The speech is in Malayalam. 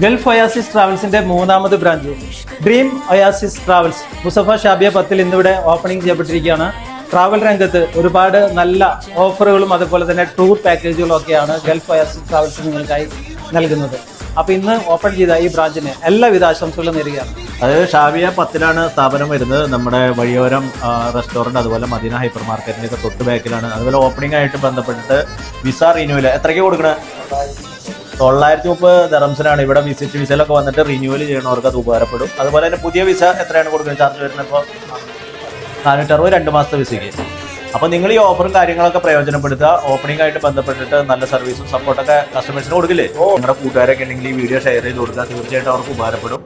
ഗൾഫ് ഒയാസിസ് ട്രാവൽസിന്റെ മൂന്നാമത് branch dream Oasis travels Musaffah Shabiya 10 ഇന്നിവിടെ ഓപ്പണിംഗ് ചെയ്യപ്പെട്ടിരിക്കുകയാണ്. ട്രാവൽ രംഗത്ത് ഒരുപാട് നല്ല ഓഫറുകളും അതുപോലെ തന്നെ ടൂർ പാക്കേജുകളും ഒക്കെയാണ് ഗൾഫ് ഒയാസിസ് ട്രാവൽസ് നിങ്ങൾക്കായി നൽകുന്നത്. അപ്പോൾ ഇന്ന് ഓപ്പൺ ചെയ്ത ഈ ബ്രാഞ്ചിന് എല്ലാവിധ ആശംസകളും നേരുകയാണ്. അത് ഷാബിയ 10 സ്ഥാപനം വരുന്നത്. നമ്മുടെ വഴിയോരം റെസ്റ്റോറൻറ്റ് അതുപോലെ മദീന ഹൈപ്പർ മാർക്കറ്റിൻ്റെ ഒക്കെ തൊട്ട് ബാക്കിലാണ്. അതുപോലെ ഓപ്പണിംഗ് ആയിട്ട് ബന്ധപ്പെട്ടിട്ട് വിസ റിന്യൂവൽ എത്രയ്ക്ക് കൊടുക്കണേ? 930 ദറംസിനാണ്. ഇവിടെ വിസിറ്റ് വിസയിലൊക്കെ വന്നിട്ട് റിന്യൂവൽ ചെയ്യണവർക്ക് അത് ഉപകാരപ്പെടും. അതുപോലെ തന്നെ പുതിയ വിസ എത്രയാണ് കൊടുക്കുന്നത്? ചാർജ് വരുന്നത് ഇപ്പോൾ 460 2 മാസത്തെ വിസയ്ക്ക്. അപ്പോൾ നിങ്ങൾ ഈ ഓഫറും കാര്യങ്ങളൊക്കെ പ്രയോജനപ്പെടുത്തുക. ഓപ്പണിംഗ് ആയിട്ട് ബന്ധപ്പെട്ടിട്ട് നല്ല സർവീസും സപ്പോർട്ടൊക്കെ കസ്റ്റമേഴ്സിന് കൊടുക്കില്ലേ? നിങ്ങളുടെ കൂട്ടുകാരൊക്കെ ഉണ്ടെങ്കിൽ ഈ വീഡിയോ ഷെയർ ചെയ്ത് കൊടുക്കുക. തീർച്ചയായിട്ടും അവർക്ക് ഉപകാരപ്പെടും.